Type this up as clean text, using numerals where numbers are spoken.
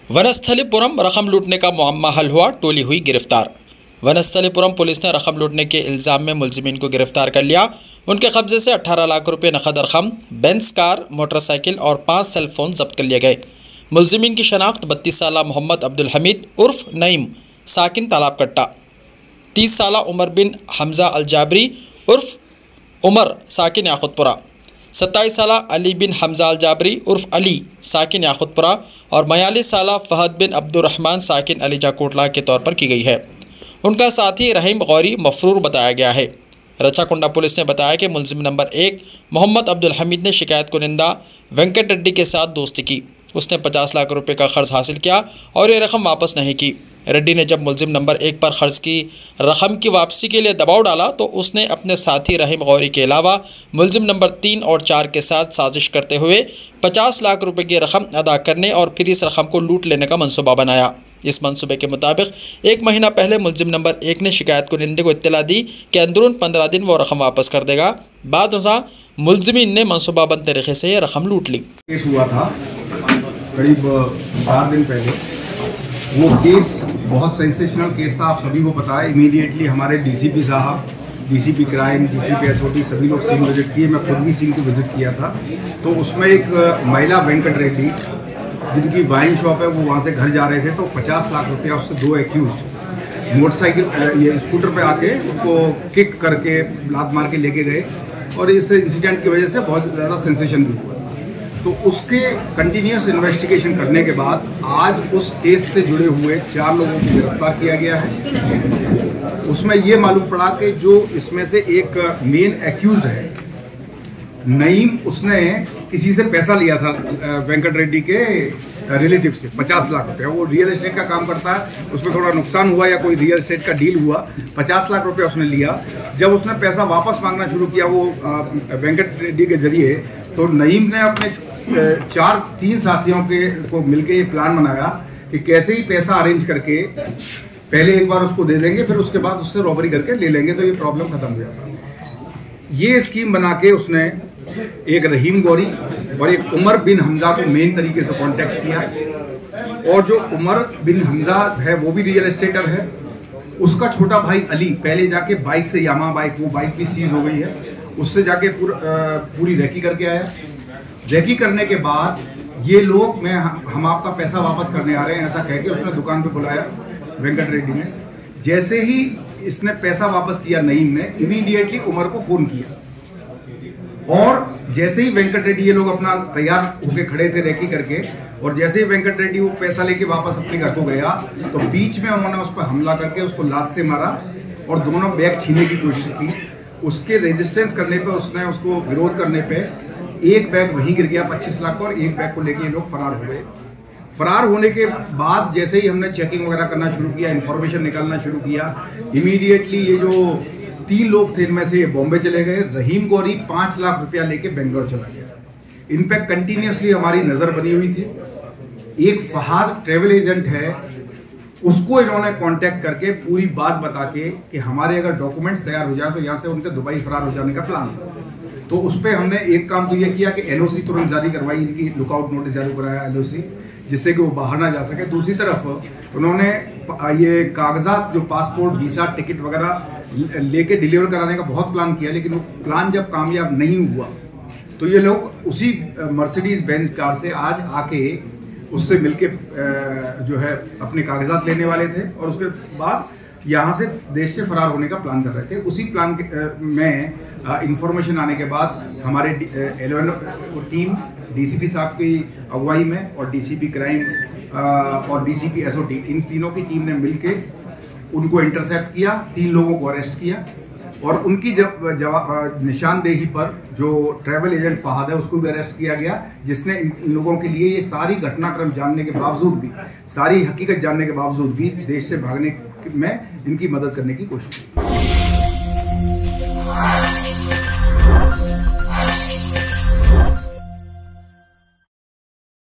वनस्थलीपुरम रकम लूटने का मुअम्मा हल हुआ, टोली हुई गिरफ्तार। वनस्थलीपुरम पुलिस ने रकम लूटने के इल्ज़ाम में मुलजिमीन को गिरफ्तार कर लिया। उनके कब्जे से 18 लाख रुपये नकद रकम, बेंस कार, मोटरसाइकिल और 5 सेल फोन जब्त कर लिए गए। मुलजिमीन की शनाख्त 32 साला मोहम्मद अब्दुल हमीद उर्फ नईम साकिन तालाब कट्टा, 30 साला उमर बिन हमजा अल जाबरी उर्फ उमर साकिन याकुतपुरा, 27 साला अली बिन हमजा अल जाबरी उर्फ अली साकिन याकुतपुरा और 42 साला फहद बिन अब्दुर्रहमान साकिन अलीजा कोटला के तौर पर की गई है। उनका साथी रहीम गौरी मफरूर बताया गया है। रचाकुंडा पुलिस ने बताया कि मुलजिम नंबर 1 मोहम्मद अब्दुल हमीद ने शिकायत कुनिंदा वेंकट रेड्डी के साथ दोस्ती की। उसने 50 लाख रुपए का कर्ज हासिल किया और ये रकम वापस नहीं की। रेड्डी ने जब मुलजिम नंबर 1 पर कर्ज की रकम की वापसी के लिए दबाव डाला तो उसने अपने साथी रहीम गौरी के अलावा मुलजिम नंबर 3 और 4 के साथ साजिश करते हुए 50 लाख रुपए की रकम अदा करने और फिर इस रकम को लूट लेने का मंसूबा बनाया। इस मंसूबे के मुताबिक 1 महीना पहले मुलजिम नंबर 1 ने शिकायत कुनिंदे को इत्तला दी कि अंदरून 15 दिन वो रकम वापस कर देगा। बाद मुलजिमीन ने मंसूबाबंद तरीके से ये रकम लूट ली। केस हुआ था करीब 4 दिन पहले। वो केस बहुत सेंसेशनल केस था, आप सभी को पता है। इमीडिएटली हमारे डीसीपी साहब, डीसीपी क्राइम, डीसीपी एसओटी सभी लोग सीन विजिट किए। मैं खुद भी सीन को विजिट किया था। तो उसमें एक महिला वेंकट रेड्डी जिनकी वाइन शॉप है, वो वहाँ से घर जा रहे थे तो 50 लाख रुपया उससे 2 एक्यूज मोटरसाइकिल ये स्कूटर पे आके उनको किक करके लात मार के लेके गए और इस इंसिडेंट की वजह से बहुत ज़्यादा सेंसेशन भी हुआ। तो उसके कंटिन्यूस इन्वेस्टिगेशन करने के बाद आज उस केस से जुड़े हुए 4 लोगों को गिरफ्तार किया गया है। उसमें ये मालूम पड़ा कि जो इसमें से एक मेन एक्यूज है नईम, उसने किसी से पैसा लिया था वेंकट रेड्डी के रिलेटिव से 50 लाख रुपया। वो रियल एस्टेट का काम करता है, उसमें थोड़ा नुकसान हुआ या कोई रियल एस्टेट का डील हुआ, 50 लाख रुपया उसने लिया। जब उसने पैसा वापस मांगना शुरू किया वो वेंकट रेड्डी के जरिए, तो नईम ने अपने 3 साथियों को मिलके ये प्लान बनाया कि कैसे ही पैसा अरेंज करके पहले एक बार उसको दे देंगे, फिर उसके बाद उससे रॉबरी करके ले लेंगे तो ये प्रॉब्लम खत्म हो जाता। ये स्कीम बना के उसने एक रहीम गौरी और एक उमर बिन हमजा को मेन तरीके से कांटेक्ट किया। और जो उमर बिन हमजा है वो भी रियल एस्टेटर है। उसका छोटा भाई अली पहले जाके बाइक से, यामा बाइक, वो बाइक भी सीज हो गई है, उससे जाके पूरी रेकी करके आया। रेकी करने के बाद ये लोग हम आपका पैसा वापस करने आ रहे हैं ऐसा कह के उसने दुकान पे बुलाया वेंकट रेड्डी ने। जैसे ही इसने पैसा वापस किया नईम ने, इमीडिएटली उमर को फोन किया और जैसे ही वेंकट रेड्डी, ये लोग अपना तैयार होके खड़े थे रेकी करके, और जैसे ही वेंकट रेड्डी वो पैसा लेके वापस अपने घर को गया तो बीच में उन्होंने उस पर हमला करके उसको लात से मारा और दोनों बैग छीनने की कोशिश की। उसके रेजिस्टेंस करने पे, उसने उसको विरोध करने पे एक बैग वहीं गिर गया 25 लाख का और एक बैग को लेके ये लोग फरार हो गए। फरार होने के बाद जैसे ही हमने चेकिंग वगैरह करना शुरू किया, इन्फॉर्मेशन निकालना शुरू किया, इमीडिएटली ये जो 3 लोग थे इनमें से ये बॉम्बे चले गए। रहीम गौरी 5 लाख रुपया लेके बेंगलोर चला गया। इन पे कंटिन्यूसली हमारी नजर बनी हुई थी। एक फहाद ट्रेवल एजेंट है, उसको इन्होंने कांटेक्ट करके पूरी बात बता के कि हमारे अगर डॉक्यूमेंट्स तैयार हो जाए तो यहाँ से उनके दुबई फरार हो जाने का प्लान था। तो उस पर हमने एक काम तो ये किया कि एलओसी तुरंत जारी करवाई, इनकी लुकआउट नोटिस जारी कराया एलओसी, जिससे कि वो बाहर ना जा सके। दूसरी तरफ उन्होंने ये कागजात, जो पासपोर्ट, वीसा, टिकट वगैरह लेके डिलीवर कराने का बहुत प्लान किया, लेकिन वो प्लान जब कामयाब नहीं हुआ तो ये लोग उसी मर्सिडीज बेंज कार से आज आके उससे मिलके जो है अपने कागजात लेने वाले थे और उसके बाद यहाँ से देश से फरार होने का प्लान कर रहे थे। उसी प्लान में इंफॉर्मेशन आने के बाद हमारे टीम डीसीपी साहब की अगुवाई में और डीसीपी क्राइम और डीसीपी एसओटी, इन तीनों की टीम ने मिलके उनको इंटरसेप्ट किया, 3 लोगों को अरेस्ट किया और उनकी निशानदेही पर जो ट्रैवल एजेंट फहाद है उसको भी अरेस्ट किया गया, जिसने इन लोगों के लिए ये सारी घटनाक्रम जानने के बावजूद भी, सारी हकीकत जानने के बावजूद भी देश से भागने में इनकी मदद करने की कोशिश की।